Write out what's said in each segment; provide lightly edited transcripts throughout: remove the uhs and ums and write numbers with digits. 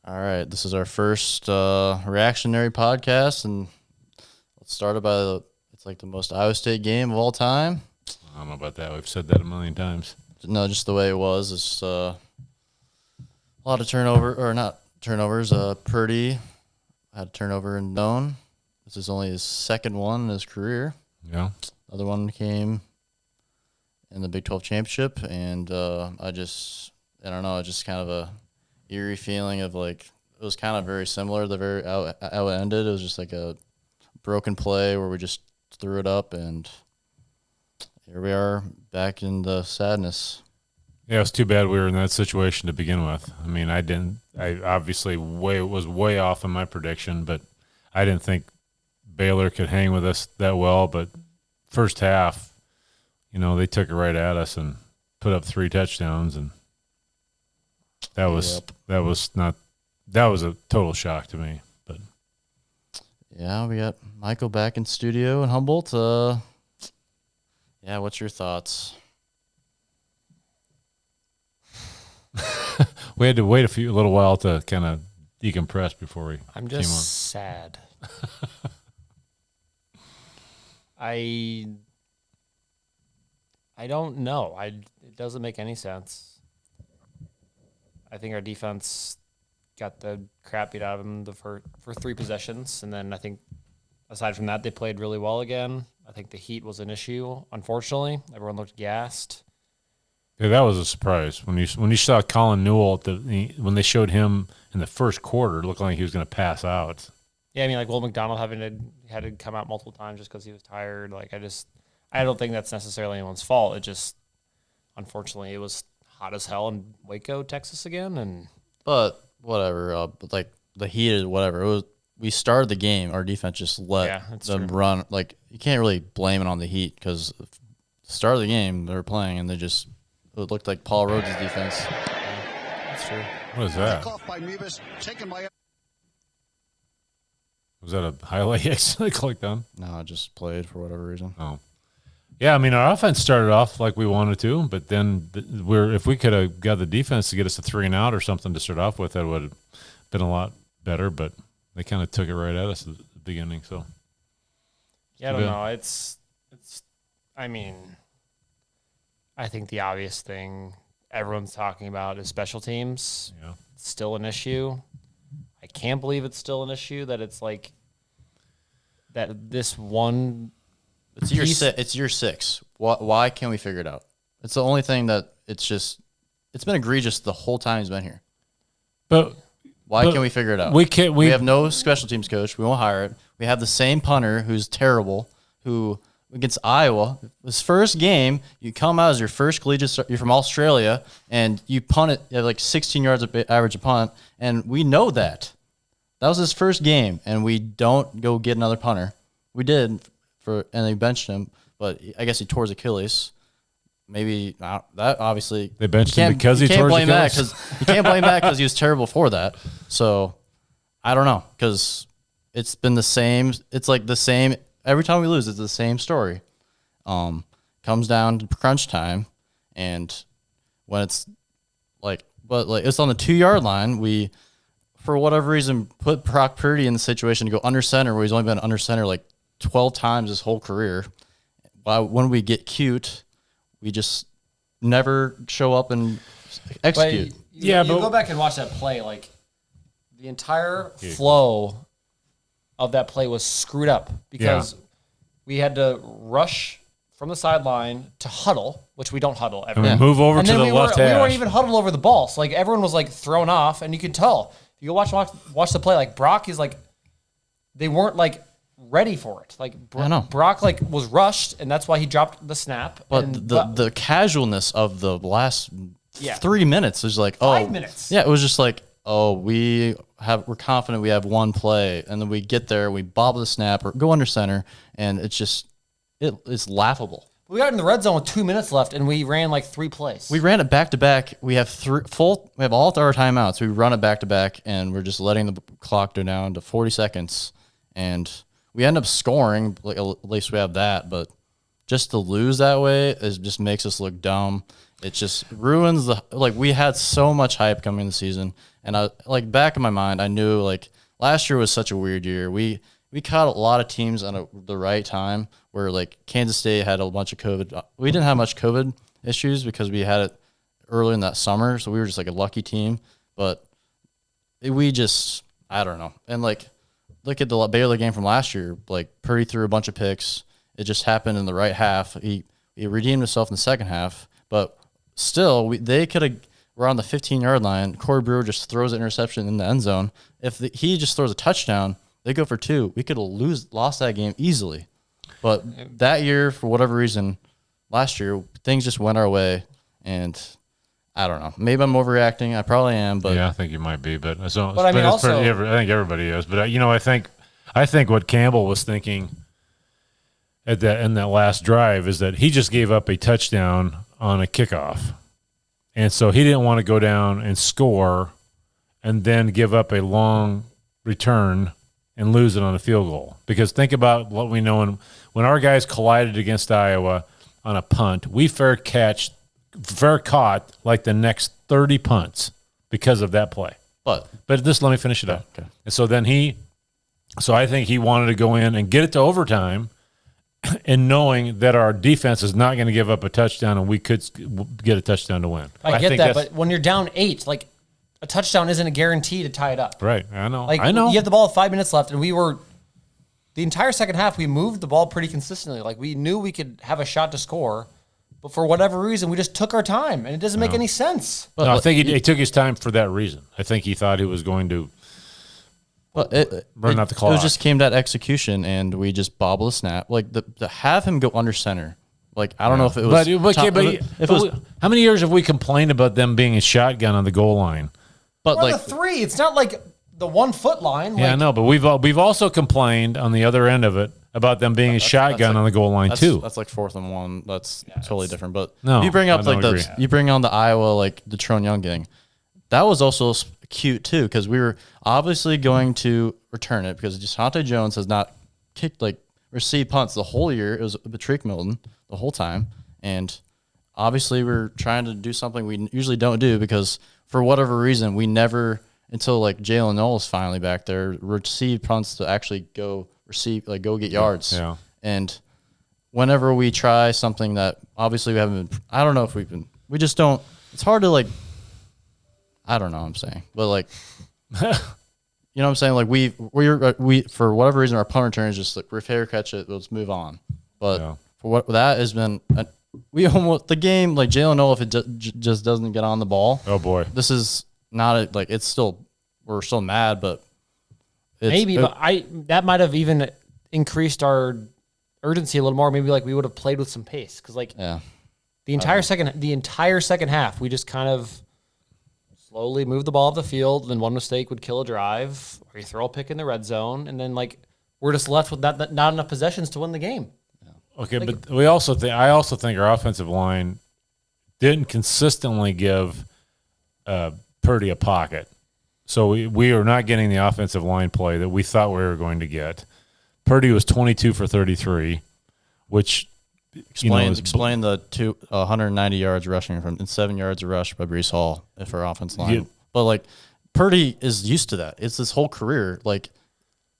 All right, this is our first reactionary podcast, and let's start it by it's like the most Iowa State game of all time. I don't know about that. We've said that a million times. No, just the way it was. It's a lot of turnover, or not turnovers. Purdy had a turnover in zone. This is only his second one in his career. Yeah. Other one came in the Big 12 championship, and I don't know, just kind of a eerie feeling of like it was kind of very similar. How it ended, it was just like a broken play where we just threw it up, and here we are back in the sadness. Yeah, it was too bad we were in that situation to begin with. I mean, I obviously was way off in my prediction, but I didn't think Baylor could hang with us that well. But first half, they took it right at us and put up 3 touchdowns, and that was a total shock to me. But yeah, we got Michael back in studio in Humboldt. Yeah, what's your thoughts? we had to wait a little while to kind of decompress before we I'm came on. just sad. I don't know. It doesn't make any sense. I think our defense got the crap beat out of them for 3 possessions, and then I think aside from that, they played really well again. I think the heat was an issue. Unfortunately, everyone looked gassed. Yeah, that was a surprise when you saw Colin Newell when they showed him in the first quarter, looking like he was going to pass out. Yeah, I mean, like Will McDonald had to come out multiple times just because he was tired. Like I don't think that's necessarily anyone's fault. It just, unfortunately, it was hot as hell in Waco, Texas again, But whatever. But like the heat, whatever. We started the game. Our defense just let them run. Like you can't really blame it on the heat because the start of the game they were playing and it looked like Paul Rhodes' defense. That's true. What is that? Was that a highlight accidentally clicked on? No, it just played for whatever reason. Oh. Yeah, I mean, our offense started off like we wanted to, but then if we could have got the defense to get us a 3 and out or something to start off with, that would have been a lot better, but they kind of took it right at us at the beginning. So yeah, I don't know. It's. I mean, I think the obvious thing everyone's talking about is special teams. Yeah, it's still an issue. I can't believe it's still an issue that it's like that. This one. It's year 6. Why can't we figure it out? It's the only thing that it's been egregious the whole time he's been here. But why can't we figure it out? We can't. We have no special teams coach. We won't hire it. We have the same punter who's terrible. Who against Iowa, his first game, you come out as your first collegiate. You're from Australia, and you punt it at like 16 yards average a punt, and we know that. That was his first game, and we don't go get another punter. We did. And they benched him, but I guess he tore his Achilles. Maybe that obviously they benched him because he tore his Achilles. You can't blame that because he was terrible for that. So I don't know because it's been the same. It's like the same every time we lose. It's the same story. Comes down to crunch time, and when it's it's on the 2-yard line, we for whatever reason put Brock Purdy in the situation to go under center where he's only been under center like 12 times his whole career. When we get cute, we just never show up and execute. But you go back and watch that play. Like the entire flow of that play was screwed up because we had to rush from the sideline to huddle, which we don't huddle ever. And move over to the left hash. We weren't even huddled over the ball. So like everyone was like thrown off, and you could tell. If you go watch the play, like Brock is like they weren't like ready for it. Like Brock like was rushed, and that's why he dropped the snap. But the casualness of the last 3 minutes was like 5 minutes. Yeah, it was just like we're confident we have one play, and then we get there, we bob the snap or go under center, and it's laughable. We got in the red zone with 2 minutes left, and we ran like 3 plays. We ran it back to back. We have all our timeouts. We run it back to back, and we're just letting the clock go down to 40 seconds, and we end up scoring. Like at least we have that, but just to lose that way just makes us look dumb. It just ruins we had so much hype coming in the season, and I back in my mind, I knew last year was such a weird year. We caught a lot of teams on the right time where Kansas State had a bunch of COVID. We didn't have much COVID issues because we had it early in that summer, so we were just a lucky team. But we just, I don't know. And look at the Baylor game from last year. Purdy threw a bunch of picks. It just happened in the right half. He redeemed himself in the second half, but still, they could have were on the 15-yard line. Corey Brewer just throws an interception in the end zone. If he just throws a touchdown, they go for 2. We could have lost that game easily. But that year, for whatever reason, last year, things just went our way, and I don't know. Maybe I'm overreacting. I probably am, but yeah, I think you might be. But I mean, also, I think everybody is. But I think what Campbell was thinking in that last drive is that he just gave up a touchdown on a kickoff, and so he didn't want to go down and score, and then give up a long return and lose it on a field goal. Because think about what we know when our guys collided against Iowa on a punt, we fair caught the next 30 punts because of that play. But just let me finish it up. Okay. And so then so I think he wanted to go in and get it to overtime, and knowing that our defense is not going to give up a touchdown and we could get a touchdown to win. I get that, but when you're down 8, a touchdown isn't a guarantee to tie it up. Right, I know. I know. You have the ball with 5 minutes left, and the entire second half, we moved the ball pretty consistently. We knew we could have a shot to score, but for whatever reason, we just took our time, and it doesn't make any sense. I think he took his time for that reason. I think he thought he was going to run out the clock. It just came to that execution, and we just bobble a snap. To have him go under center. I don't know if it was. How many years have we complained about them being a shotgun on the goal line? But the 3, it's not the 1 foot line. Yeah, I know, but we've also complained on the other end of it about them being a shotgun on the goal line too. That's 4th and 1. That's totally different. But no, you bring up you bring on the Iowa the Tron Young gang. That was also cute too, because we were obviously going to return it because DeShante Jones has not received punts the whole year. It was Patrick Milton the whole time, and obviously we're trying to do something we usually don't do because for whatever reason we never until Jalen Knowles finally back there received punts to actually go get yards. Yeah. And whenever we try something that obviously we haven't been, I don't know if we just don't. It's hard to I don't know what I'm saying, but you know what I'm saying? We for whatever reason, our punt return is just we're fair catch it, let's move on. But for what that has been, we almost, the game, Jalen Noel, if it just doesn't get on the ball. Oh boy. This is not it's still, we're still mad, but that might have even increased our urgency a little more. Maybe we would have played with some pace. Cause the entire second half, we just kind of slowly move the ball off the field, then one mistake would kill a drive, or you throw a pick in the red zone, and then we're just left with not enough possessions to win the game. Okay, but I also think our offensive line didn't consistently give Purdy a pocket, so we are not getting the offensive line play that we thought we were going to get. Purdy was 22 for 33, which. Explain the 190 yards rushing and 7 yards of rush by Breece Hall for our offense line. Yeah. But Purdy is used to that. It's his whole career.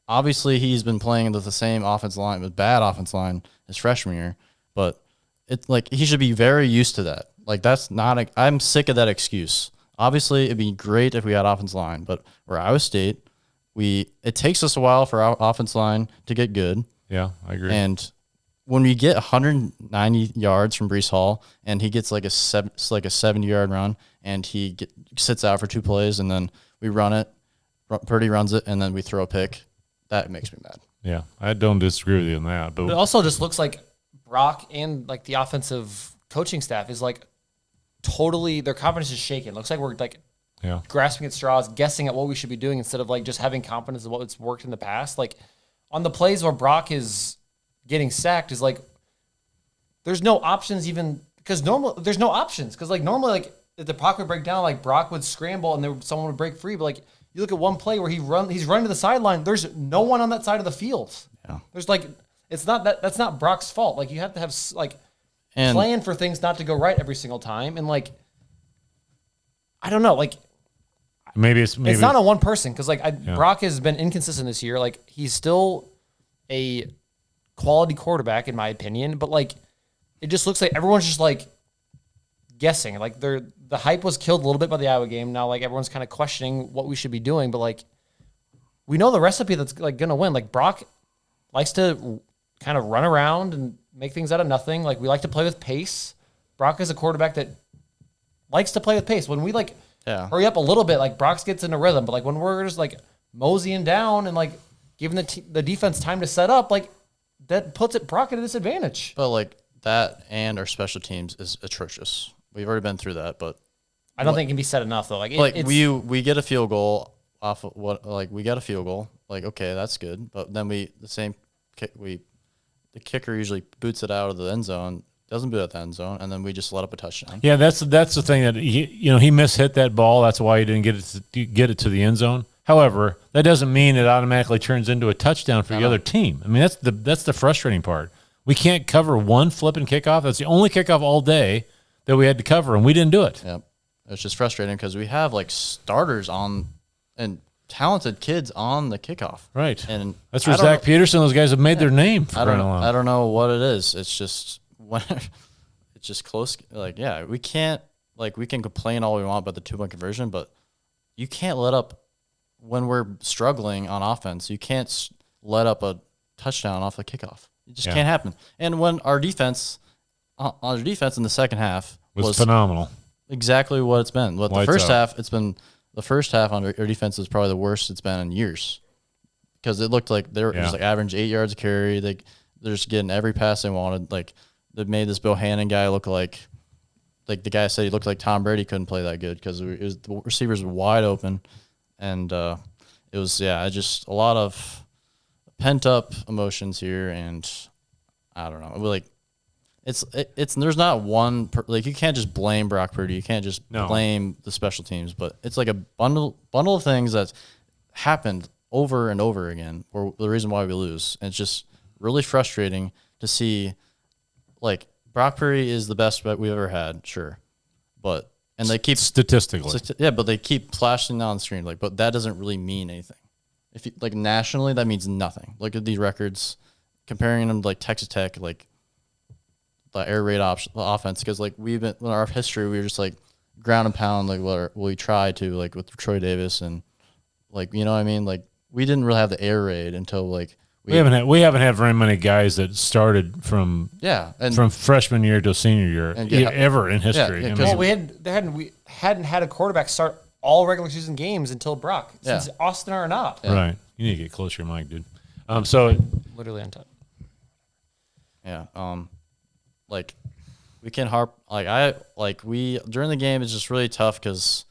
Obviously he's been playing with the same offense line, with bad offense line his freshman year. But it's he should be very used to that. That's not. I'm sick of that excuse. Obviously it'd be great if we had offense line, but we're Iowa State. It takes us a while for our offense line to get good. Yeah, I agree. And when we get 190 yards from Breece Hall and he gets a 70-yard run and he sits out for 2 plays and then we run it, Purdy runs it, and then we throw a pick, that makes me mad. Yeah, I don't disagree with you on that. But it also just looks like Brock and the offensive coaching staff is totally, their confidence is shaken. Looks like we're grasping at straws, guessing at what we should be doing instead of just having confidence in what's worked in the past. On the plays where Brock is getting sacked is there's no options even because there's no options because normally if the pocket would break down Brock would scramble and someone would break free, but you look at one play where he's running to the sideline, there's no one on that side of the field. Yeah. There's it's not that's not Brock's fault. You have to have And plan for things not to go right every single time. And like, I don't know, like maybe it's not on one person because Brock has been inconsistent this year. Like he's still a quality quarterback in my opinion, but like it just looks like everyone's just like guessing. Like the hype was killed a little bit by the Iowa game. Now like everyone's kind of questioning what we should be doing, but like we know the recipe that's like gonna win. Like Brock likes to kind of run around and make things out of nothing. Like we like to play with pace. Brock is a quarterback that likes to play with pace. When we like hurry up a little bit, like Brock gets in a rhythm. But like when we're just like moseying down and like giving the defense time to set up, like that puts Brock at a disadvantage. But like that and our special teams is atrocious. We've already been through that, but I don't think it can be said enough though. Like we get a field goal off of we got a field goal. Like okay, that's good. But then the kicker usually boots it out of the end zone. Doesn't boot out the end zone, and then we just let up a touchdown. Yeah, that's the thing that he mishit that ball. That's why he didn't get it to the end zone. However, that doesn't mean it automatically turns into a touchdown for the other team. I mean, that's the frustrating part. We can't cover one flipping kickoff. That's the only kickoff all day that we had to cover, and we didn't do it. Yep, it's just frustrating because we have like starters on and talented kids on the kickoff. Right, and that's where Zach Peterson, those guys have made their name. I don't know what it is. It's just it's just close. Like we can't we can complain all we want about the 2-point conversion, but you can't let up when we're struggling on offense. You can't let up a touchdown off the kickoff. It just can't happen. And when our defense in the second half was phenomenal, exactly what it's been. But the first half on our defense is probably the worst it's been in years because it looked like they were just like average 8 yards a carry. They're just getting every pass they wanted. Like they made this Bill Hannon guy look like the guy said he looked like Tom Brady couldn't play that good because the receivers were wide open, and it was just a lot of pent up emotions here, and I don't know, it's there's not one you can't just blame Brock Purdy, you can't just blame the special teams, but it's like a bundle of things that's happened over and over again, or the reason why we lose, and it's just really frustrating to see. Like Brock Purdy is the best bet we've ever had, sure, and they keep statistically, but they keep flashing on the screen. Like, but that doesn't really mean anything. If you, nationally, that means nothing. Look at these records, comparing them to Texas Tech, the air raid offense, because we've been in our history, we were just ground and pound, what we tried to with Troy Davis and you know what I mean. We didn't really have the air raid until we haven't had very many guys that started from freshman year to senior year ever in history. Yeah, we hadn't had a quarterback start all regular season games until Brock since Austin or not. Yeah. Right, you need to get closer to your mic, dude. So literally on top. Yeah, we can harp we during the game it's just really tough because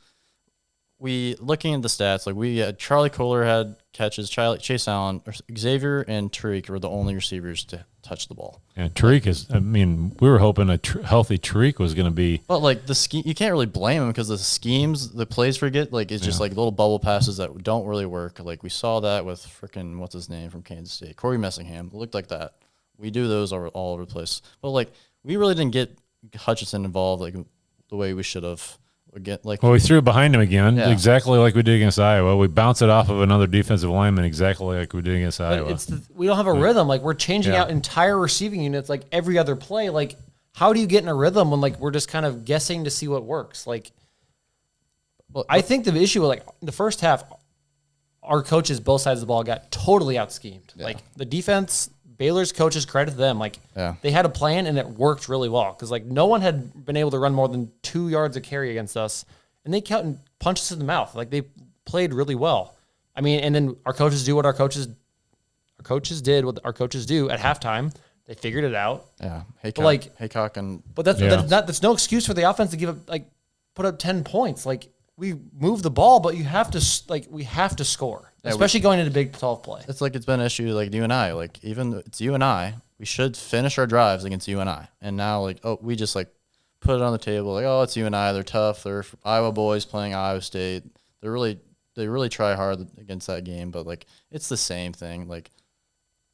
we looking at the stats we had Charlie Kohler had catches, Chase Allen, Xavier, and Tariq were the only receivers to touch the ball. And Tariq we were hoping a healthy Tariq was going to be. But the scheme, you can't really blame him because the schemes, the plays forget, it's just little bubble passes that don't really work. We saw that with freaking what's his name from Kansas State, Corey Messingham. It looked like that. We do those all over the place. But we really didn't get Hutchinson involved the way we should have. We threw it behind him again, exactly like we did against Iowa. We bounce it off of another defensive lineman, exactly like we did against Iowa. We don't have a rhythm. We're changing out entire receiving units every other play. How do you get in a rhythm when we're just kind of guessing to see what works? I think the issue with the first half, our coaches both sides of the ball got totally out schemed. Yeah. The defense. Baylor's coaches, credit to them. They had a plan and it worked really well because no one had been able to run more than 2 yards of carry against us, and they count and punch us in the mouth. They played really well. I mean, and then our coaches do what our coaches did what our coaches do at halftime. They figured it out. Yeah, Haycock and but that's no excuse for the offense to give up put up 10 points. We move the ball, but you have to we have to score. Especially going into Big 12 play. It's it's been an issue UNI. Even it's UNI, we should finish our drives against UNI. And now we just put it on the table it's UNI, they're tough, they're Iowa boys playing Iowa State. They really try hard against that game, but it's the same thing.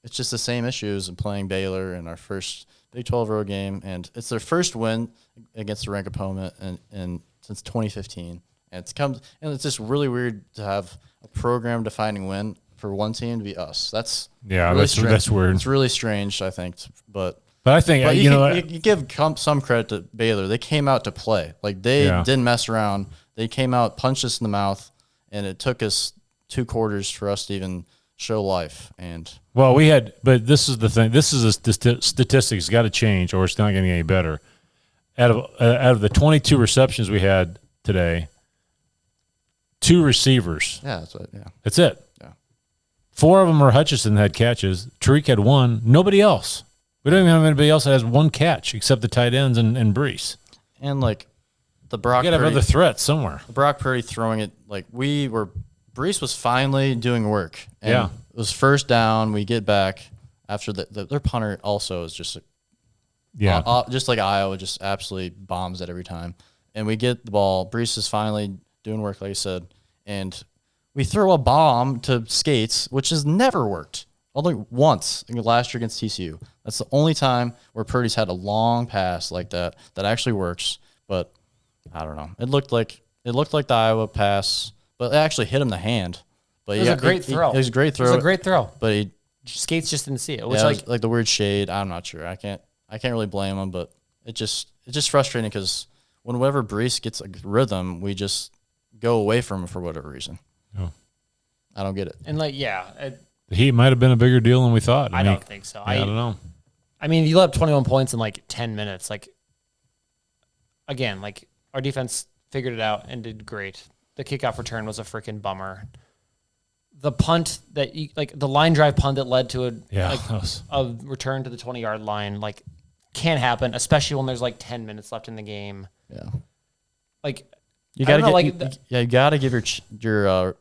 It's just the same issues in playing Baylor in our first Big 12 road game, and it's their first win against a ranked opponent and since 2015. And it's just really weird to have a program-defining win for one team to be us. That's really that's weird. It's really strange, I think. But I think you give some credit to Baylor. They came out to play. Like they didn't mess around. They came out, punched us in the mouth, and it took us 2 quarters for us to even show life. And but this is the thing. This is a statistics got to change, or it's not getting any better. Out of the 22 receptions we had today, 2 receivers. Yeah, that's it. Yeah. 4 of them are Hutchinson had catches. Tariq had 1. Nobody else. We don't even have anybody else that has 1 catch except the tight ends and Brees. And like the Brock, you got to have other threats somewhere. The Brock Purdy throwing it like Brees was finally doing work. And it was first down. We get back after their punter also is just just like Iowa, just absolutely bombs it every time. And we get the ball. Brees is finally doing work, like you said, and we throw a bomb to Skates, which has never worked. Only once last year against TCU. That's the only time where Purdy's had a long pass like that actually works. But I don't know. It looked like the Iowa pass, but it actually hit him in the hand. But it was a great throw. It was a great throw. But Skates just didn't see it. Which like the weird shade. I'm not sure. I can't really blame him. But it's just frustrating because whenever Brees gets a rhythm, we just go away from him for whatever reason. Oh. I don't get it. And the Heat might have been a bigger deal than we thought. I don't think so. I don't know. I mean, you let up 21 points in 10 minutes. Again, our defense figured it out and did great. The kickoff return was a freaking bummer. The punt the line drive punt that led to a return to the 20-yard line, can't happen, especially when there's 10 minutes left in the game. Yeah. You got to give your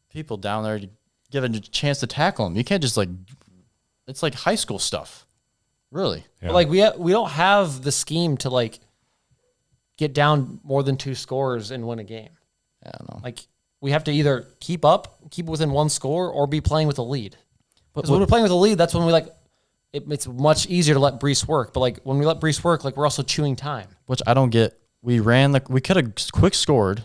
people down there to give a chance to tackle them. You can't just it's like high school stuff, really. Yeah. But we don't have the scheme to get down more than 2 scores and win a game. I don't know. We have to either keep within 1 score, or be playing with a lead. Because when we're playing with a lead, that's when it's much easier to let Brees work. But when we let Brees work, we're also chewing time. Which I don't get. We could have quick scored.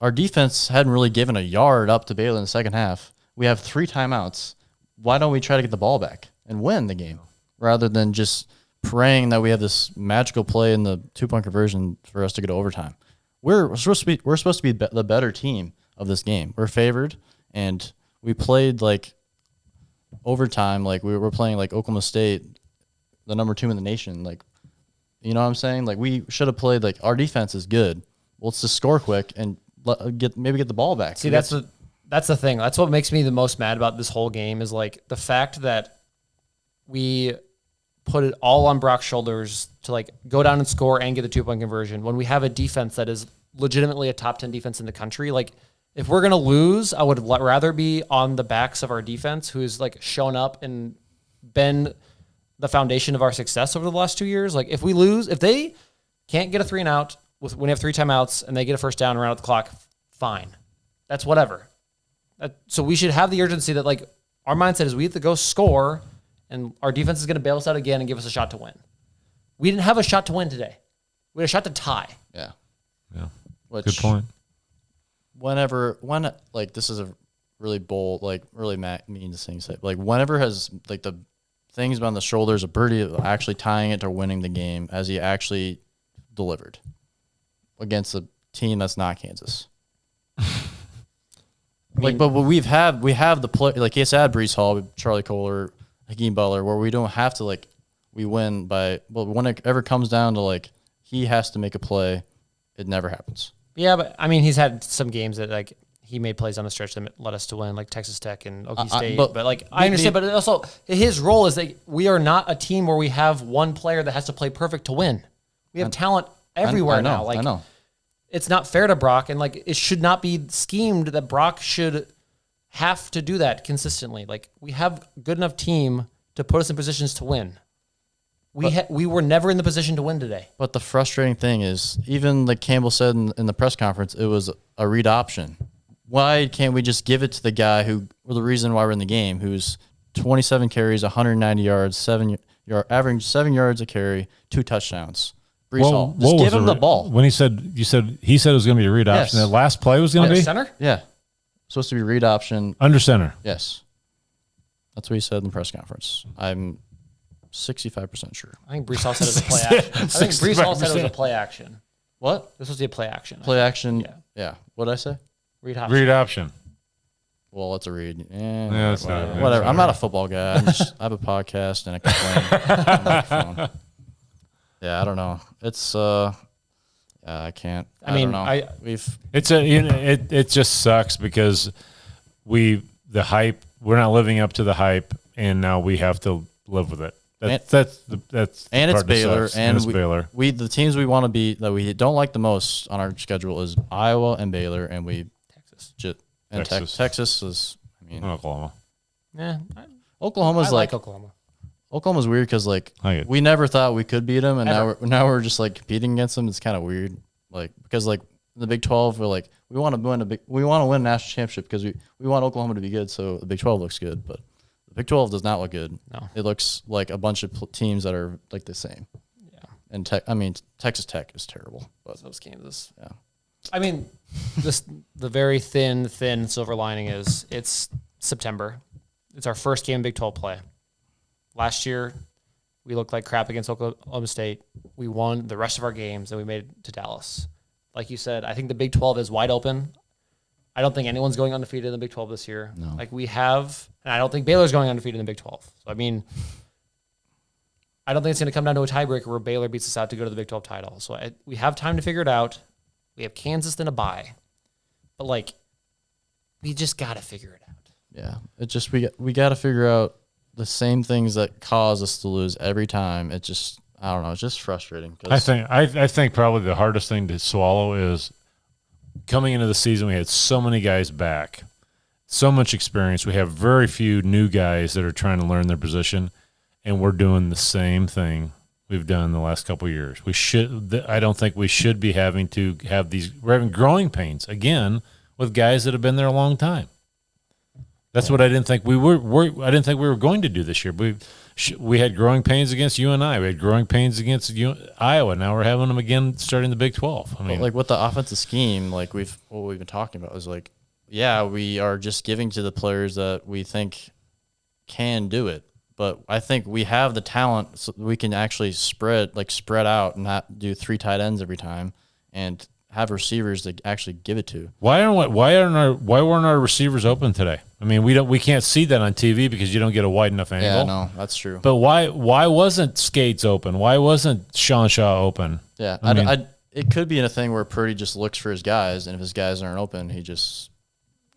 Our defense hadn't really given a yard up to Baylor in the second half. We have 3 timeouts. Why don't we try to get the ball back and win the game rather than just praying that we have this magical play in the 2-point conversion for us to go to overtime? We're supposed to be the better team of this game. We're favored, and we played overtime like we were playing Oklahoma State, the number 2 in the nation. You know what I'm saying? We should have played our defense is good. Well, let's just score quick and maybe get the ball back. See, that's the thing. That's what makes me the most mad about this whole game is the fact that we put it all on Brock's shoulders to go down and score and get the 2-point conversion when we have a defense that is legitimately a top 10 defense in the country. If we're going to lose, I would rather be on the backs of our defense, who's shown up and been the foundation of our success over the last 2 years. If we lose, if they can't get a 3 and out when we have 3 timeouts and they get a first down around the clock, fine. That's whatever. So we should have the urgency that our mindset is we have to go score, and our defense is going to bail us out again and give us a shot to win. We didn't have a shot to win today. We had a shot to tie. Yeah. Yeah. Good point. When this is a really bold, really mean thing to say. Whenever has the things on the shoulders of Birdie actually tying it to winning the game, as he actually delivered against a team that's not Kansas. But we have the play it's at Brees Hall, Charlie Kohler, Hakeem Butler, where we don't have to we win by. But when it ever comes down to he has to make a play, it never happens. Yeah, but I mean he's had some games that he made plays on the stretch that led us to win, Texas Tech and Okie State. But I understand. But also his role is we are not a team where we have one player that has to play perfect to win. We have talent everywhere now. I know. It's not fair to Brock, and it should not be schemed that Brock should have to do that consistently. We have a good enough team to put us in positions to win. We were never in the position to win today. But the frustrating thing is, even Campbell said in the press conference, it was a read option. Why can't we just give it to the guy the reason why we're in the game, who's 27 carries, 190 yards, 7 You're averaging 7 yards a carry, 2 touchdowns. Brees Hall. Just give him the ball. When he said it was going to be a read option. Yes. That last play was going to be Center? Yeah. Supposed to be read option. under center. Yes. That's what he said in the press conference. I'm 65% sure. I think Brees Hall said it was a play action. I think Brees Hall said it was a play action. What? This was the play action. Play action. Yeah. Yeah. What did I say? Read option. Read option. Well, it's a read. Yeah, it's not- whatever. it's I'm not not a football guy. I have a podcast and a complain. Yeah, I don't know. It's I can't. I mean, don't know. It just sucks because we're not living up to the hype, and now we have to live with it. That's and it's Baylor, and it's Baylor. The teams we want to beat that we don't like the most on our schedule is Iowa and Baylor, and Texas is. I mean, Oklahoma. Yeah. Oklahoma's I like Oklahoma. Oklahoma's weird because we never thought we could beat them, and now we're just like competing against them. It's kind of weird, because in the Big 12 we're like we want to win a national championship because we want Oklahoma to be good, so the Big 12 looks good, but the Big 12 does not look good. No, it looks like a bunch of teams that are like the same. Yeah, and Texas Tech is terrible, but so is Kansas. Yeah, I mean, the very thin silver lining is it's September. It's our first game Big 12 play. Last year, we looked like crap against Oklahoma State. We won the rest of our games, and we made it to Dallas. Like you said, I think the Big 12 is wide open. I don't think anyone's going undefeated in the Big 12 this year. No. We have, and I don't think Baylor's going undefeated in the Big 12. So, I mean, I don't think it's going to come down to a tiebreaker where Baylor beats us out to go to the Big 12 title. So we have time to figure it out. We have Kansas in a bye. But, we just got to figure it out. Yeah, it just we got to figure out the same things that cause us to lose every time. It just I don't know. It's just frustrating. I think probably the hardest thing to swallow is coming into the season. We had so many guys back, so much experience. We have very few new guys that are trying to learn their position, and we're doing the same thing we've done the last couple of years. I don't think we should be having to have these. We're having growing pains again with guys that have been there a long time. That's what I didn't think we were. I didn't think we were going to do this year. We had growing pains against UNI. We had growing pains against Iowa. Now we're having them again starting the Big 12. I mean, with the offensive scheme, what we've been talking about is we are just giving to the players that we think can do it. But I think we have the talent so we can actually spread out and not do 3 tight ends every time and have receivers to actually give it to. Why weren't our receivers open today? I mean, we can't see that on TV because you don't get a wide enough angle. Yeah, no, that's true. But why wasn't Skates open? Why wasn't Sean Shaw open? Yeah, it could be in a thing where Purdy just looks for his guys, and if his guys aren't open, he just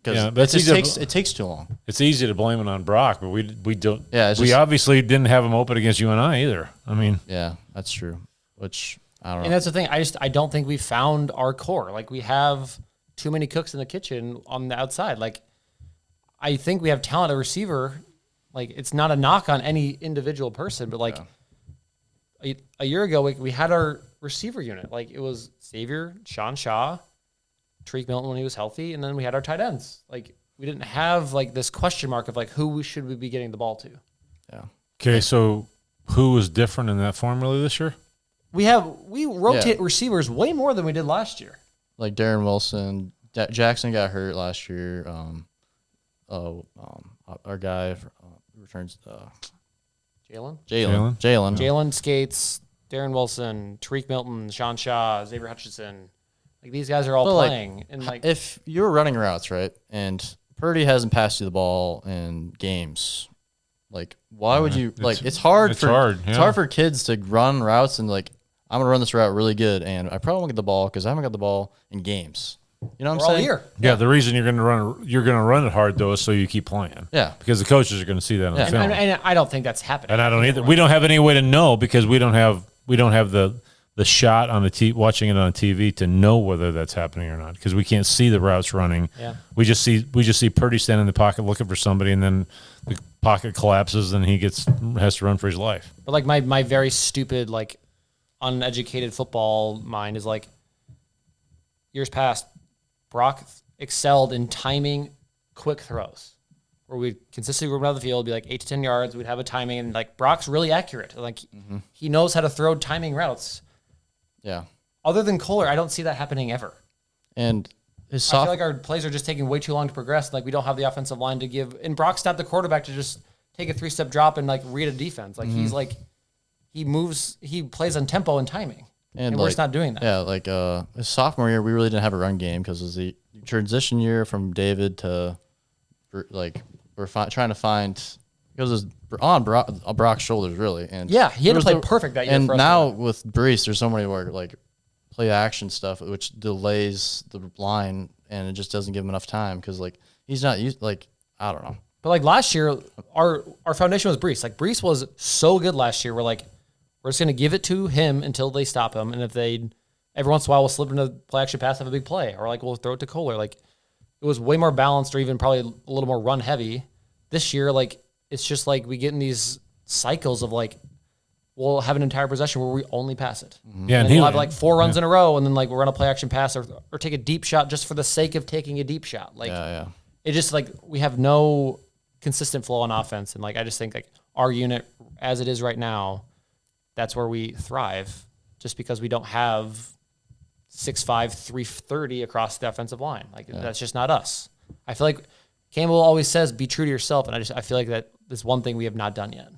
it takes too long. It's easy to blame it on Brock, but we don't. Yeah, we obviously didn't have him open against UNI either. I mean, yeah, that's true. Which I don't know. And that's the thing. I don't think we found our core. We have too many cooks in the kitchen on the outside. I think we have talent at receiver. It's not a knock on any individual person, but a year ago, we had our receiver unit. It was Xavier, Sean Shaw, Tariq Milton when he was healthy, and then we had our tight ends. We didn't have this question mark of who should we be getting the ball to. Yeah. Okay, so who was different in that formula this year? We rotate receivers way more than we did last year. Darren Wilson, Jackson got hurt last year. Our guy returns. Jalen Skates, Darren Wilson, Tariq Milton, Sean Shaw, Xavier Hutchinson. These guys are all playing. If you were running routes, right, and Purdy hasn't passed you the ball in games, why would you It's hard. It's hard for kids to run routes and I'm gonna run this route really good, and I probably won't get the ball because I haven't got the ball in games. You know what I'm saying? Here. Yeah, the reason you're gonna run it hard though is so you keep playing. Yeah, because the coaches are gonna see that on the film. And I don't think that's happening. And I don't either. We don't have any way to know because we don't have the shot on watching it on TV to know whether that's happening or not because we can't see the routes running. Yeah. We just see Purdy standing in the pocket looking for somebody, and then the pocket collapses and he has to run for his life. But my very stupid uneducated football mind is years past, Brock excelled in timing quick throws. where we'd consistently run down the field, be like 8 to 10 yards. We'd have a timing, and like Brock's really accurate. Like he knows how to throw timing routes. Yeah. Other than Kohler, I don't see that happening ever. And his I feel like our plays are just taking way too long to progress. Like we don't have the offensive line to give. And Brock's not the quarterback to just take a 3-step drop and like read a defense. Like he's like, he moves, he plays on tempo and timing. And we're just not doing that. Yeah, like his sophomore year, we really didn't have a run game because it was the transition year from David to like we're trying to find because it was on Brock's shoulders really. And yeah, he had to play perfect that year. And for us now with Brees, there's so many more like play action stuff which delays the line and it just doesn't give him enough time because like he's not used. Like I don't know. But like last year, our foundation was Brees. Like Brees was so good last year. We're just going to give it to him until they stop him. And if they, every once in a while, we'll slip into play action pass, have a big play. Or like we'll throw it to Kohler. Like it was way more balanced or even probably a little more run heavy. This year, like it's just like we get in these cycles of like, we'll have an entire possession where we only pass it. Yeah, and we'll have like 4 runs in a row and then like we're going to play action pass or take a deep shot just for the sake of taking a deep shot. Like it just like we have no consistent flow on offense. And like I just think like our unit as it is right now, that's where we thrive just because we don't have 6'5", 330 across the offensive line. Like that's just not us. I feel like Campbell always says, be true to yourself. And I feel like that is one thing we have not done yet.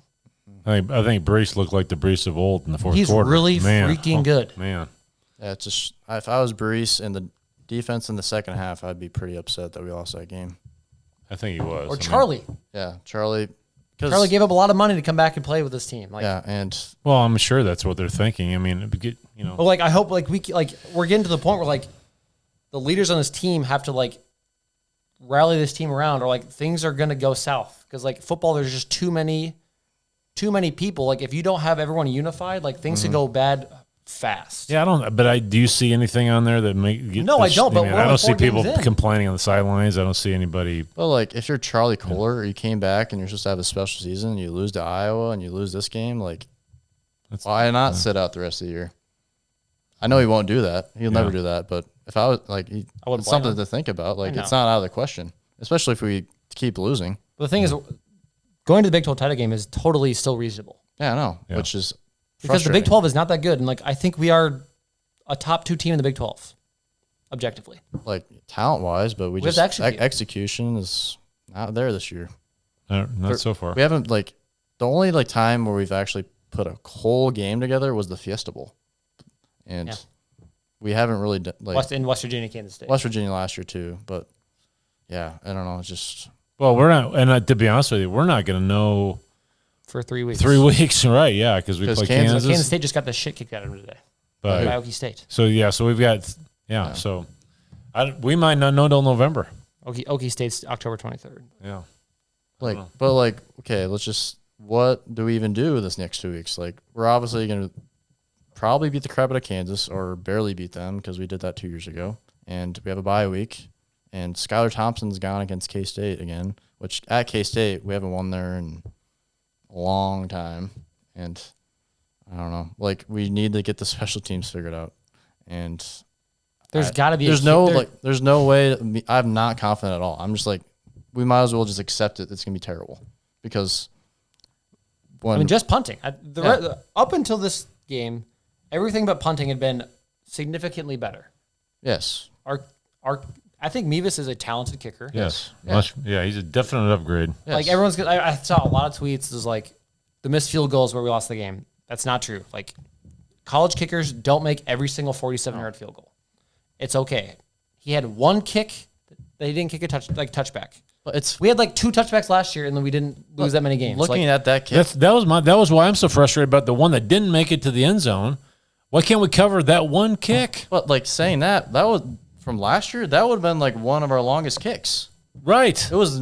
I think Brees looked like the Brees of old in the fourth He's quarter. really freaking good. Man. Yeah, it's just if I was Brees and the defense in the second half, I'd be pretty upset that we lost that game. I think he was. Or Charlie. Yeah, Charlie. Charlie gave up a lot of money to come back and play with this team. Like, yeah, and well, I'm sure that's what they're thinking. I mean, you know. But like, I hope like we're getting to the point where like the leaders on this team have to like rally this team around, or like things are gonna go south because like football, there's just too many people. Like if you don't have everyone unified, like things can go bad fast. Yeah, I don't. But do you see anything on there that make? No, I don't. But I don't see people in. complaining on the sidelines. I don't see anybody. Well, like if you're Charlie Kohler, you came back and you're supposed to have a special season, and you lose to Iowa and you lose this game, like why not sit out the rest of the year? I know he won't do that. He'll never do that. But if I was like, it's something to think about. Like it's not out of the question, especially if we keep losing. But the thing is, going to the Big 12 title game is totally still reasonable. Yeah, I know, which is because the Big 12 is not that good, and like I think we are a top 2 team in the Big 12, objectively. Like talent wise, but we just execution is not there this year. Not so far. We haven't like the only like time where we've actually put a whole game together was the Fiesta Bowl, and we haven't really in West Virginia, Kansas State, West Virginia last year too. But yeah, I don't know. It's just we're not, and to be honest with you, we're not going to know. For 3 weeks. 3 weeks, right? Yeah, because we play Kansas. Kansas State just got the shit kicked out of them today. By Okie State. So we've got So we might not know till November. Okie State's October 23rd. Yeah. Okay, let's just. What do we even do this next 2 weeks? Like we're obviously going to probably beat the crap out of Kansas or barely beat them because we did that 2 years ago, and we have a bye week. And Skylar Thompson's gone against K-State again, which at K-State we haven't won there in a long time, and I don't know. Like we need to get the special teams figured out, and there's got to be. There's no way. I'm not confident at all. I'm just like, we might as well just accept it. It's gonna be terrible because just punting. Up until this game, everything but punting had been significantly better. Yes. I think Mevis is a talented kicker. Yes. Yeah, he's a definite upgrade. Yes. Like everyone's good. I saw a lot of tweets. Is like the missed field goals where we lost the game. That's not true. Like college kickers don't make every single 47-yard field goal. It's okay. He had one kick that he didn't kick a touchback. But we had like 2 touchbacks last year, and then we didn't lose that many games. Looking at that kick, that was why I'm so frustrated about the one that didn't make it to the end zone. Why can't we cover that one kick? But like saying that was from last year. That would have been like one of our longest kicks. Right. It was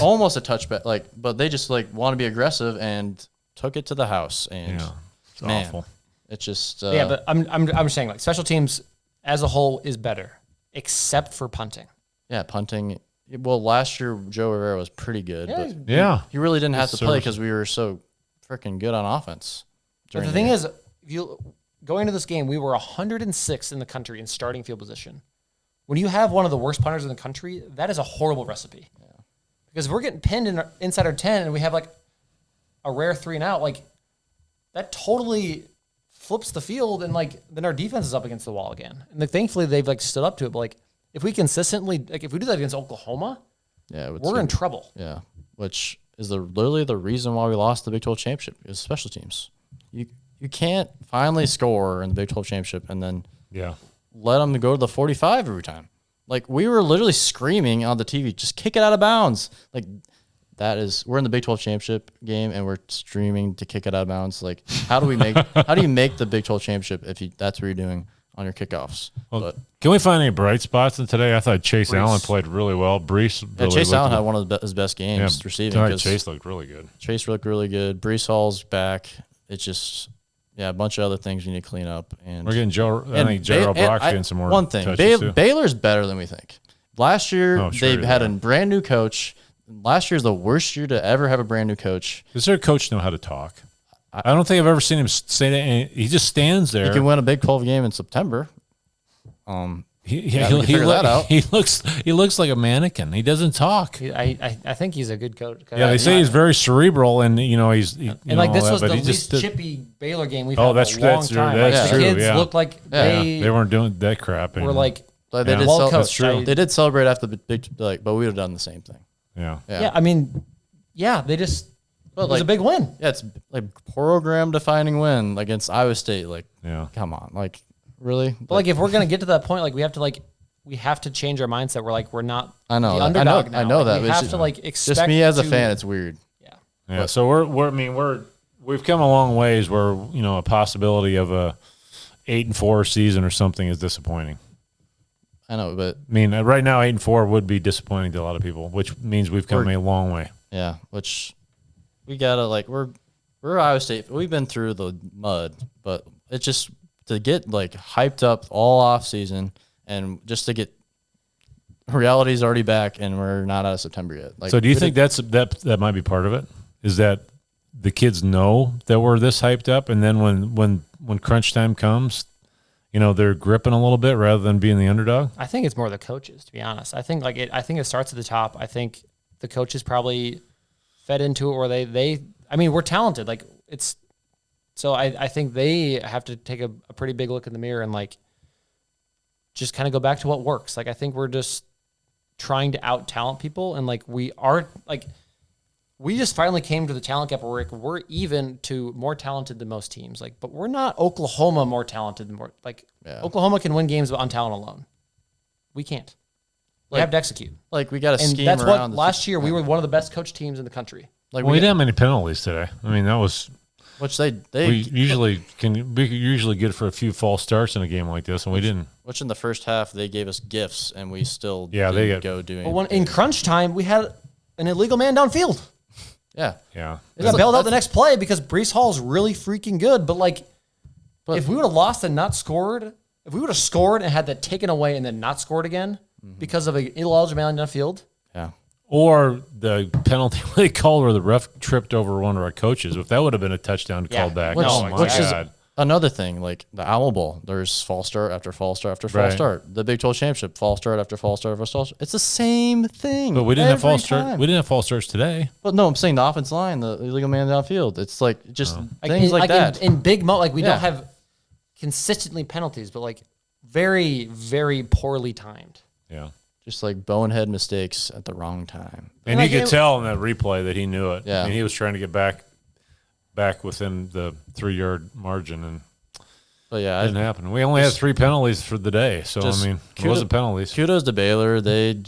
almost a touchback. Like, but they just like want to be aggressive and took it to the house. And it's awful. It's just but I'm saying like special teams as a whole is better, except for punting. Yeah, punting. Well, last year Joe Rivera was pretty good, but he really didn't have to play because we were so freaking good on offense. But the thing is, if you going into this game, we were 106 in the country in starting field position. When you have one of the worst punters in the country, that is a horrible recipe. Yeah. Because if we're getting pinned inside our 10 and we have like a rare 3 and out, like that totally flips the field, and like then our defense is up against the wall again. And like, thankfully they've like stood up to it. But like if we consistently, like if we do that against Oklahoma, we're in trouble. Yeah, which is literally the reason why we lost the Big 12 championship is special teams. You can't finally score in the Big 12 championship and then let them go to the 45 every time. Like we were literally screaming on the TV, just kick it out of bounds. Like we're in the Big 12 championship game and we're streaming to kick it out of bounds. Like how do you make the Big 12 championship if that's what you're doing on your kickoffs? Well, can we find any bright spots in today? I thought Chase Allen played really well. Chase Allen had one of his best games receiving. Tonight Chase looked really good. Chase looked really good. Breece Hall's back. It's just a bunch of other things we need to clean up. And we're getting I think Gerald Brock's getting some more. One thing, Baylor's better than we think. Last year they had a brand new coach. Last year's the worst year to ever have a brand new coach. Does their coach know how to talk? I don't think I've ever seen him say that. He just stands there. He can win a Big 12 game in September. He looks like a mannequin. He doesn't talk. I think he's a good coach. Yeah, they say he's very cerebral, and this was the least chippy Baylor game we've had in a long time. That's true. The kids looked like they weren't doing that crap. We're like they did well coached. They did celebrate after the big, but we would have done the same thing. Yeah. I mean, they just. It was a big win. Yeah, it's like program-defining win against Iowa State. Like, come on, like really. But like, if we're gonna get to that point, like we have to change our mindset. We're not. I know. The underdog now. I know that. We have to expect. Just me as a fan, it's weird. Yeah. So we've come a long ways. Where a possibility of a 8-4 season or something is disappointing. I know, but right now 8-4 would be disappointing to a lot of people, which means we've come a long way. Yeah, which. We gotta we're Iowa State. We've been through the mud, but it's just to get hyped up all off season and just to get reality's already back and we're not out of September yet. So do you think that might be part of it? Is that the kids know that we're this hyped up, and then when crunch time comes, they're gripping a little bit rather than being the underdog? I think it's more the coaches, to be honest. I think it starts at the top. I think the coaches probably fed into it, or we're talented. I think they have to take a pretty big look in the mirror and just kind of go back to what works. I think we're just trying to out talent people, and we just finally came to the talent gap where we're even to more talented than most teams. But we're not Oklahoma more talented than Oklahoma can win games on talent alone. We can't. We have to execute. We got to scheme that's around. What last year we were one of the best coached teams in the country. We didn't have many penalties today. That was which we usually get for a few false starts in a game like this, and we didn't. Which in the first half they gave us gifts, and we still didn't go doing. But in crunch time, we had an illegal man downfield. Yeah. It got bailed out the next play because Breece Hall's really freaking good. But if we would have lost and not scored, if we would have scored and had that taken away and then not scored again because of an illegal man downfield. Yeah. Or the penalty they called where the ref tripped over one of our coaches. If that would have been a touchdown called back. Which God. Is another thing, the Owl Bowl, there's false start after false start after false start. The Big 12 Championship, false start after false start after false start. It's the same thing. But we didn't have false start. We didn't have false starts today. But no, I'm saying the offense line, the illegal man downfield. It's things like that. In big we don't have consistently penalties, but very, very poorly timed. Yeah. Just bonehead mistakes at the wrong time. And you could tell in that replay that he knew it. Yeah. He was trying to get back within the 3-yard margin, but it didn't happen. We only had 3 penalties for the day, so it wasn't penalties. Kudos to Baylor. They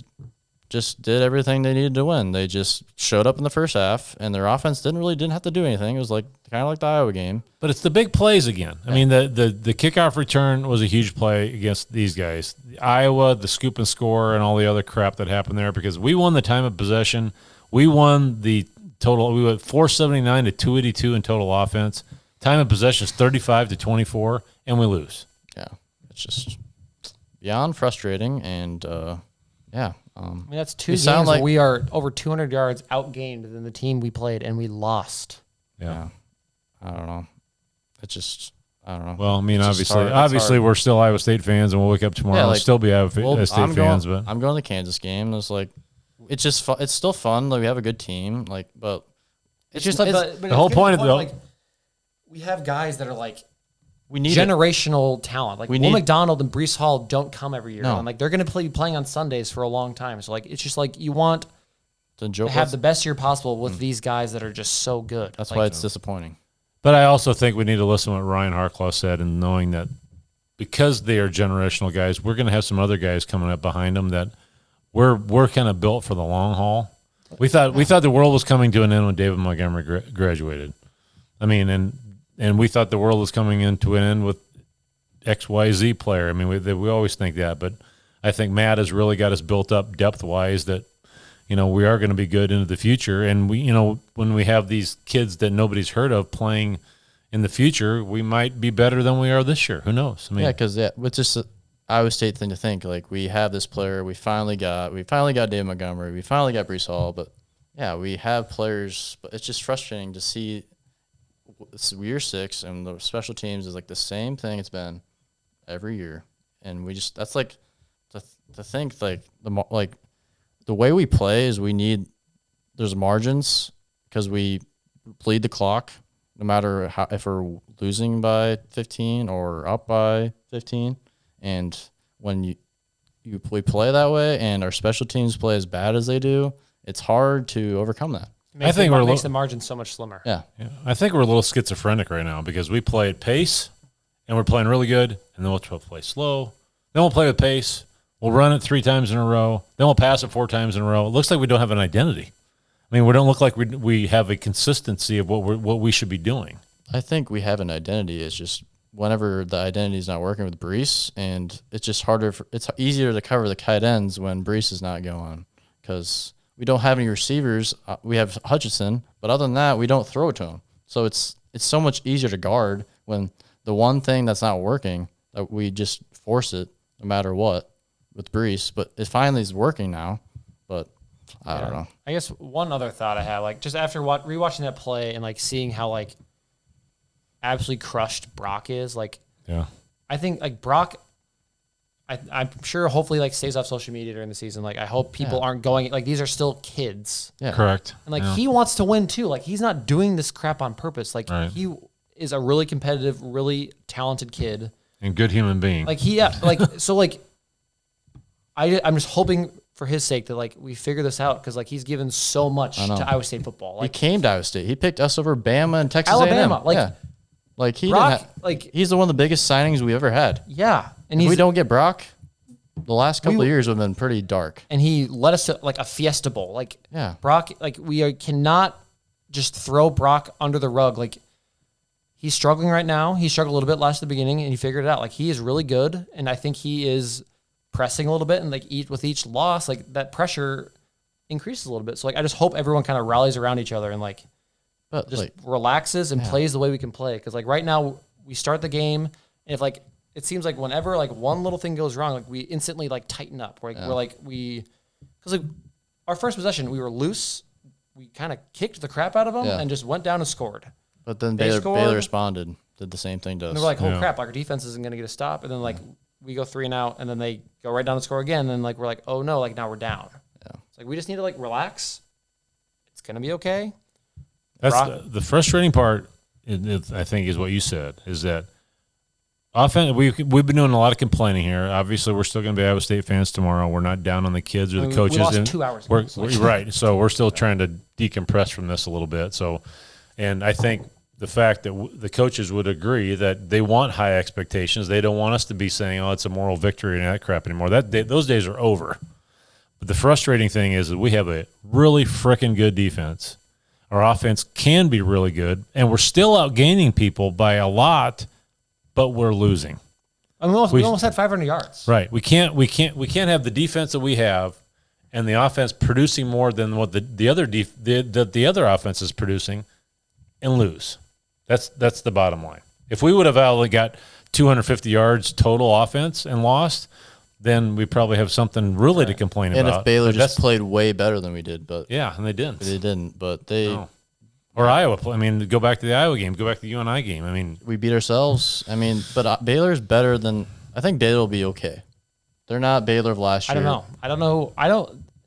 just did everything they needed to win. They just showed up in the first half, and their offense didn't have to do anything. It was kind of like the Iowa game. But it's the big plays again. Yeah. The kickoff return was a huge play against these guys. Iowa, the scoop and score, and all the other crap that happened there, because we won the time of possession. We won the total. We went 479 to 282 in total offense. Time of possession is 35 to 24, and we lose. Yeah, it's just beyond frustrating, and that's 2 games where we are over 200 yards outgained than the team we played, and we lost. Yeah. I don't know. It's just, I don't know. Well, obviously we're still Iowa State fans, and we'll wake up tomorrow and still be Iowa State fans. But I'm going to the Kansas game. It's it's just it's still fun. Like we have a good team. Like, but it's just like but the whole point of the like we have guys that are like we need generational talent. Like we Will need McDonald and Breece Hall don't come every year. No. And like they're going to be playing on Sundays for a long time. So like it's just like you want to have the best year possible with these guys that are just so good. That's like, why it's disappointing. But I also think we need to listen to what Ryan Harklaw said, and knowing that because they are generational guys, we're going to have some other guys coming up behind them that we're kind of built for the long haul. We thought the world was coming to an end when David Montgomery graduated. I mean, and we thought the world was coming into an end with XYZ player. I mean, we always think that, but I think Matt has really got us built up depth-wise that, you know, we are going to be good into the future. And we, you know, when we have these kids that nobody's heard of playing in the future, we might be better than we are this year. Who knows? I mean, yeah, because it's just an Iowa State thing to think. Like we have this player, we finally got David Montgomery, we finally got Breece Hall, but yeah, we have players. But it's just frustrating to see it's year 6 and the special teams is like the same thing it's been every year, and we just that's like to think like the way we play is there's margins because we bleed the clock no matter how, if we're losing by 15 or up by 15. And when we play that way and our special teams play as bad as they do, it's hard to overcome that. I think it makes the margin so much slimmer. Yeah. I think we're a little schizophrenic right now because we play at pace and we're playing really good, and then we'll play slow. Then we'll play with pace. We'll run it 3 times in a row. Then we'll pass it 4 times in a row. It looks like we don't have an identity. I mean, we don't look like we have a consistency of what we should be doing. I think we have an identity. It's just whenever the identity is not working with Breece, and it's just harder. It's easier to cover the tight ends when Breece is not going because we don't have any receivers. We have Hutchinson, but other than that, we don't throw it to him. So it's so much easier to guard when the one thing that's not working, that we just force it no matter what with Breece. But it finally is working now. But I don't know. I guess one other thought I have, like just after rewatching that play and like seeing how like absolutely crushed Brock is, like yeah, I think like Brock, I'm sure hopefully like stays off social media during the season. Like I hope people aren't going like these are still kids. Yeah, correct. And like he wants to win too. Like he's not doing this crap on purpose. Like he is a really competitive, really talented kid and good human being. Like so like I'm just hoping for his sake that like we figure this out because like he's given so much to Iowa State football. Like he came to Iowa State. He picked us over Bama and Texas Alabama. A&M. Like yeah. Like he Brock, didn't like he's the one of the biggest signings we ever had. Yeah, and if we don't get Brock, the last couple of years have been pretty dark. And he led us to like a Fiesta Bowl. Like Brock, like cannot just throw Brock under the rug. Like he's struggling right now. He struggled a little bit last at the beginning, and he figured it out. Like he is really good, and I think he is pressing a little bit, and like with each loss, like that pressure increases a little bit. So like I just hope everyone kind of rallies around each other and like just like relaxes and plays the way we can play. Because like right now we start the game, and if like it seems like whenever like one little thing goes wrong, like we instantly like tighten up. We're like because like our first possession we were loose, we kind of kicked the crap out of them and just went down and scored. But then Baylor responded, did the same thing to us. And we're like, oh crap, like our defense isn't going to get a stop. And then like we go 3 and out, and then they go right down and score again. And then like we're like, oh no, like now we're down. Yeah, it's like we just need to like relax. It's gonna be okay. That's the frustrating part. I think is what you said is that offense. We've been doing a lot of complaining here. Obviously, we're still going to be Iowa State fans tomorrow. We're not down on the kids or the coaches. We lost 2 hours ago. Right. So we're still trying to decompress from this a little bit. So, and I think the fact that the coaches would agree that they want high expectations. They don't want us to be saying, "Oh, it's a moral victory" and that crap anymore. Those days are over. But the frustrating thing is that we have a really freaking good defense. Our offense can be really good, and we're still outgaining people by a lot, but we're losing. I mean, we almost had 500 yards. Right. We can't have the defense that we have, and the offense producing more than what the other offense is producing, and lose. That's the bottom line. If we would have only got 250 yards total offense and lost, then we probably have something really to complain about. And if Baylor just played way better than we did, but yeah, and they didn't. They didn't, but they or Iowa. I mean, go back to the Iowa game. Go back to the UNI game. I mean, we beat ourselves. I mean, but Baylor's better than I think Baylor will be okay. They're not Baylor of last year. I don't know.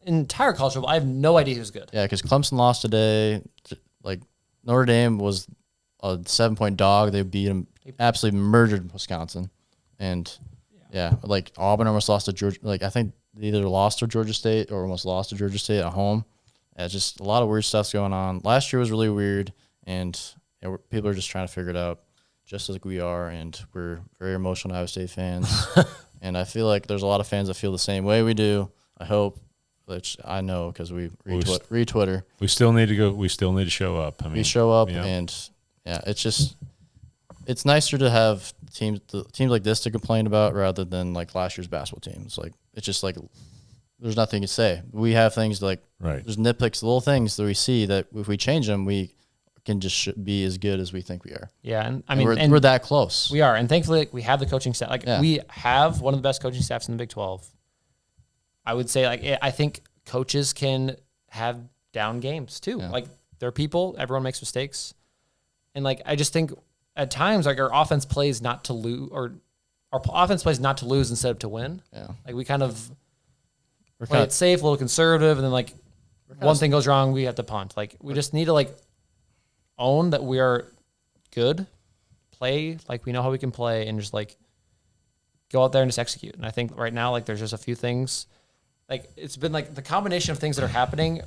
entire college football, I have no idea who's good. Yeah, because Clemson lost today. Like Notre Dame was a 7-point dog. They beat them, absolutely murdered Wisconsin, and like Auburn almost lost to Georgia. Like I think they either lost to Georgia State or almost lost to Georgia State at home. It's just a lot of weird stuff's going on. Last year was really weird, and people are just trying to figure it out, just like we are, and we're very emotional Ohio State fans. And I feel like there's a lot of fans that feel the same way we do. I hope, which I know because we read Twitter. We still need to go. We still need to show up. I mean, we show up, and it's nicer to have teams like this to complain about rather than like last year's basketball teams. Like it's just like there's nothing to say. We have things like there's nitpicks, little things that we see that if we change them, we can just be as good as we think we are. Yeah, and I mean, we're that close. We are, and thankfully we have the coaching staff. Like we have one of the best coaching staffs in the Big 12. I would say, like, I think coaches can have down games too. Yeah. Like they're people. Everyone makes mistakes, and like I just think at times like our offense plays not to lose, or our offense plays not to lose instead of to win. Yeah, like we kind of play it safe, a little conservative, and then like one thing goes wrong, we have to punt. Like we just need to like own that we are good, play like we know how we can play, and just like go out there and just execute. And I think right now, like there's just a few things, like it's been like the combination of things that are happening,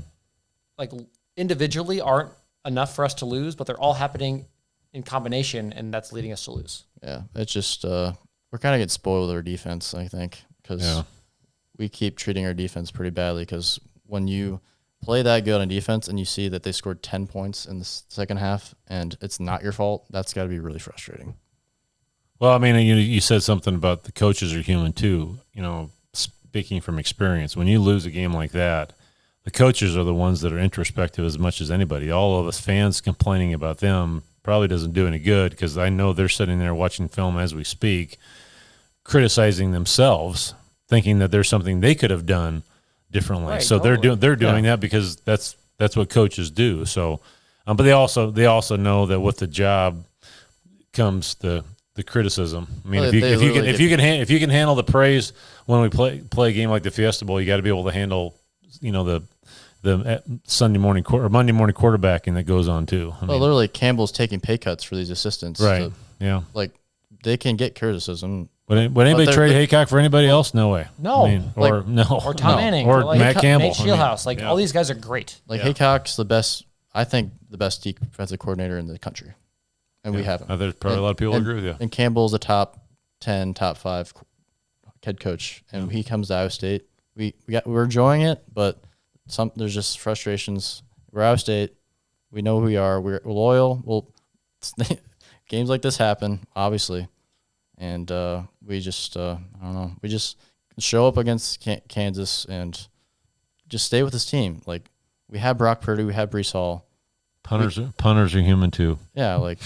like individually aren't enough for us to lose, but they're all happening in combination, and that's leading us to lose. Yeah, it's just we're kind of getting spoiled with our defense, I think, because we keep treating our defense pretty badly. Because when you play that good on defense and you see that they scored 10 points in the second half and it's not your fault, that's got to be really frustrating. Well, I mean, you said something about the coaches are human too. You know, speaking from experience, when you lose a game like that, the coaches are the ones that are introspective as much as anybody. All of us fans complaining about them probably doesn't do any good, because I know they're sitting there watching film as we speak, criticizing themselves, thinking that there's something they could have done differently. Right, so totally. they're doing that because that's what coaches do. So, but they also know that with the job comes the criticism. I mean, if you can handle the praise when we play a game like the Fiesta Bowl, you got to be able to handle the Sunday morning or Monday morning quarterbacking that goes on too. I mean, literally Campbell's taking pay cuts for these assistants. Right. Like they can get criticism. Would anybody trade Haycock for anybody else? No way. No. I mean, or Tom Manning. Or like Matt Campbell. Nate Shieldhouse. All these guys are great. Like Haycock's the best, I think, the best defensive coordinator in the country. And we have him. There's probably a lot of people who agree with you. And Campbell's a top 10, top 5 head coach. And he comes to Iowa State. We're enjoying it, but there's just frustrations. We're Iowa State. We know who we are. We're loyal. Games like this happen, obviously. And we just, I don't know, we just show up against Kansas and just stay with this team. Like, we have Brock Purdy, we have Breece Hall. Punters are human too. Yeah, like,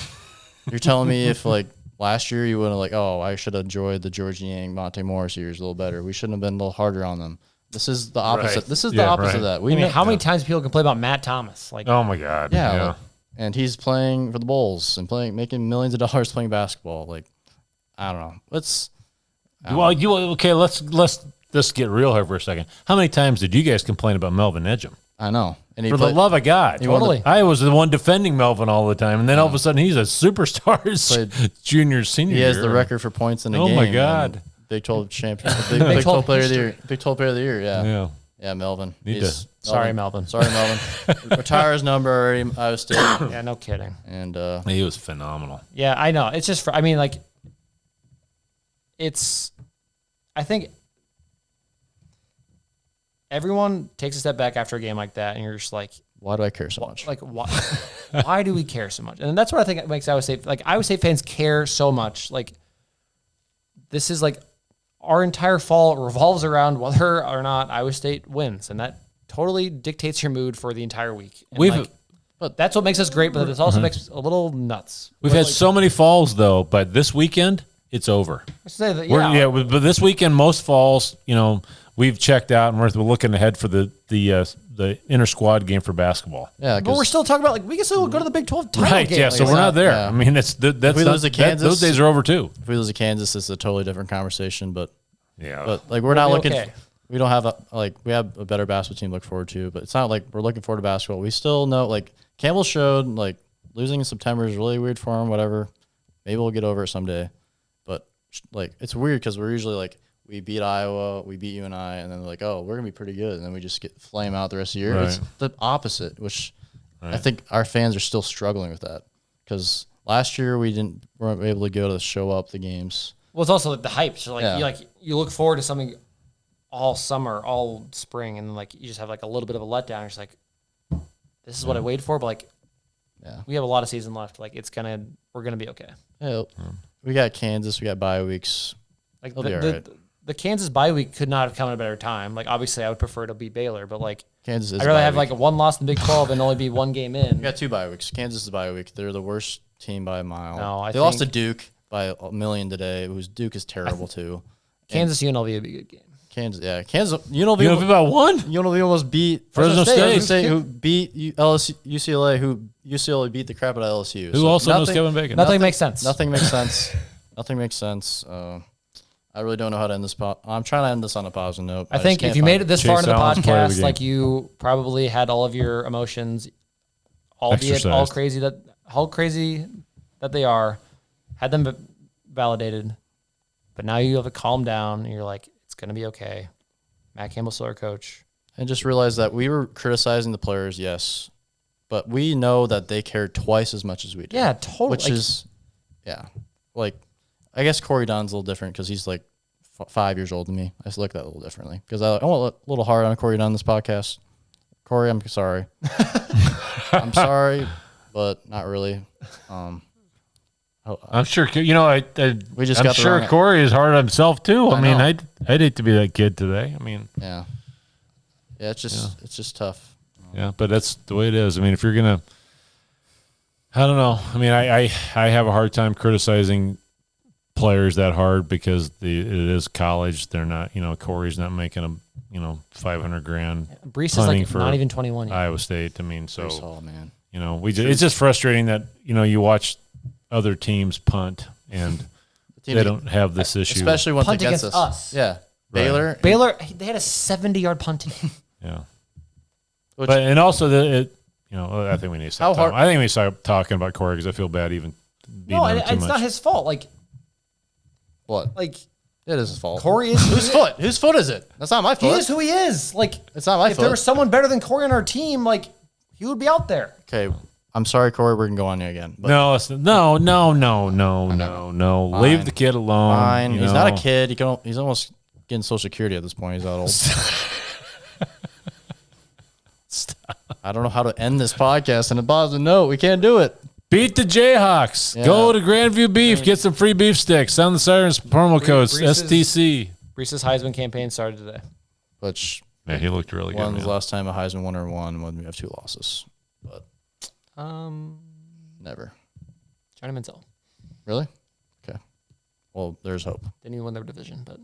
you're telling me if, like, last year you would have, like, I should have enjoyed the George Yang, Monte Morris years a little better. We shouldn't have been a little harder on them. This is the opposite. Right. This is the opposite of that. How many times people complain about Matt Thomas? Like, oh, my God. Yeah. Like, and he's playing for the Bulls and making millions of dollars playing basketball. Like, I don't know. Let's get real here for a second. How many times did you guys complain about Melvin Edgem? I know. And for the love of God. Totally. I was the one defending Melvin all the time, and then all of a sudden he's a superstar junior, senior year. He has year. the record for points in a game. Oh, my God. Big 12 champion. Big 12 player of the year. Big 12 player of the year, yeah. Yeah, Melvin. Sorry, Melvin. Retire his number already, Iowa State. Yeah, no kidding. And he was phenomenal. Yeah, I know. It's just, I think everyone takes a step back after a game like that, and you're just like, why do I care so much? Like, why do we care so much? And that's what I think makes Iowa State, like, Iowa State fans care so much. Like, this is like our entire fall revolves around whether or not Iowa State wins, and that totally dictates your mood for the entire week. And but that's what makes us great, but it also makes us a little nuts. We've had so many falls, though, but this weekend, it's over. But this weekend, most falls, we've checked out, and we're looking ahead for the inter squad game for basketball. Yeah, but we're still talking about, like, we can still go to the Big 12 title game. Yeah, so we're not there. Yeah. I mean, if we lose to Kansas, those days are over too. If we lose to Kansas, it's a totally different conversation. But yeah, but like we're not looking. we don't have we have a better basketball team to look forward to, but it's not like we're looking forward to basketball. We still know like Campbell showed like losing in September is really weird for him. Whatever, maybe we'll get over it someday. But like it's weird because we're usually like we beat Iowa, we beat UNI, and then like we're gonna be pretty good, and then we just get flame out the rest of the year. Right. It's the opposite, which I think our fans are still struggling with that because last year we weren't able to go to show up the games. Well, it's also like the hype. So you look forward to something all summer, all spring, and then like you just have like a little bit of a letdown. You're just like, this is what I waited for, but like, we have a lot of season left. Like we're gonna be okay. Yeah, we got Kansas, we got bye weeks. Like the Kansas bye week could not have come at a better time. Like obviously, I would prefer to beat Baylor, but like Kansas is I'd rather have like a one loss in the Big 12 and only be one game in. We got 2 bye weeks. Kansas is bye week. They're the worst team by a mile. No, they lost to Duke by a million today. Duke is terrible too. Kansas UNLV would be a good game. Kansas, UNLV about one. UNLV almost beat Fresno State, who beat UCLA, who UCLA beat the crap out of LSU. Who also knows Kevin Bacon. Nothing makes sense. Nothing makes sense. Nothing makes sense. I really don't know how to end this. I'm trying to end this on a positive note. I think if you made it this far into the Allen's play of the podcast, game. like you probably had all of your emotions, albeit Exercised. how crazy that they are, had them validated. But now you have to calm down, and you're like, it's going to be okay. Matt Campbell's still our coach. And just realize that we were criticizing the players, yes, but we know that they care twice as much as we do. Yeah, totally. Which is, like, I guess Corey Don's a little different because he's like 5 years older than me. I just look at that a little differently because I went a little hard on Corey Don this podcast. Corey, I'm sorry. I'm sorry, but not really. I'm sure I'm sure Corey is hard on himself too. I mean, I'd hate to be that kid today. I mean, it's just tough. Yeah, but that's the way it is. I mean, if you're gonna, I don't know. I mean, I have a hard time criticizing players that hard because it is college. They're not, Corey's not making a, $500,000. Brees is like not even 21 yet. Iowa State. I mean, so Brees Hall, man. It's just frustrating that you watch other teams punt and they don't have this issue, especially once punt against us. Yeah, Right. Baylor, they had a 70-yard punt team. Yeah, and also I think we need to stop. I think we need to stop talking about Corey because I feel bad even. No, it's not his fault. Like what? Like it is his fault. Corey is whose foot? Whose foot is it? That's not my foot. He is who he is. Like it's not my foot. If there was someone better than Corey on our team, like he would be out there. Okay. I'm sorry, Corey. We're gonna go on there again. But no. Leave the kid alone. Fine. He's not a kid. He's almost getting Social Security at this point. He's that old. Stop. I don't know how to end this podcast on a positive note. We can't do it. Beat the Jayhawks. Yeah. Go to Grandview Beef. Get some free beef sticks. Sound the sirens promo codes. STC. Brees' Heisman campaign started today. Which he looked really good. When was the last time a Heisman winner won when we have 2 losses? But never. Johnny Manziel. Really? Okay. Well, there's hope. Didn't even win their division, but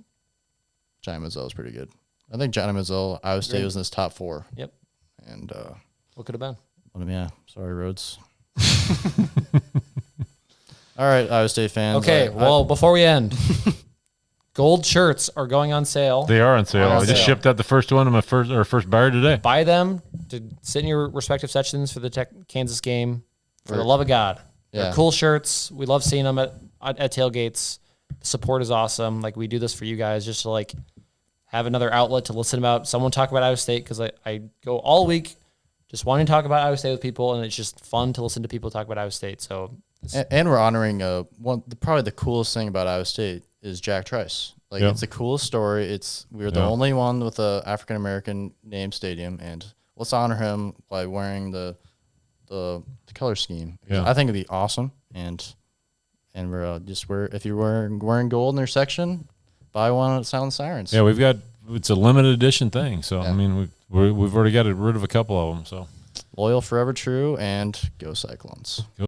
Johnny Manziel was pretty good. I think Johnny Manziel, Iowa State was in his top 4. Yep. And what could have been? Yeah. Sorry, Rhodes. All right, Iowa State fans. Okay. Before we end, gold shirts are going on sale. They are on sale. I just shipped out the first one of our first buyer today. Buy them to sit in your respective sections for the Kansas game. For the love of God, they're cool shirts. We love seeing them at tailgates. The support is awesome. Like we do this for you guys, just to like have another outlet to listen about someone talk about Iowa State because I go all week just wanting to talk about Iowa State with people, and it's just fun to listen to people talk about Iowa State. So, and we're honoring probably the coolest thing about Iowa State is Jack Trice. Like it's the coolest story. We're the only one with a African American named stadium, and let's honor him by wearing the color scheme. Yeah. I think it'd be awesome, and we're if you're wearing gold in their section, buy one at Sound Sirens. Yeah, it's a limited edition thing. So I mean we've already got rid of a couple of them. So loyal, forever true, and go Cyclones.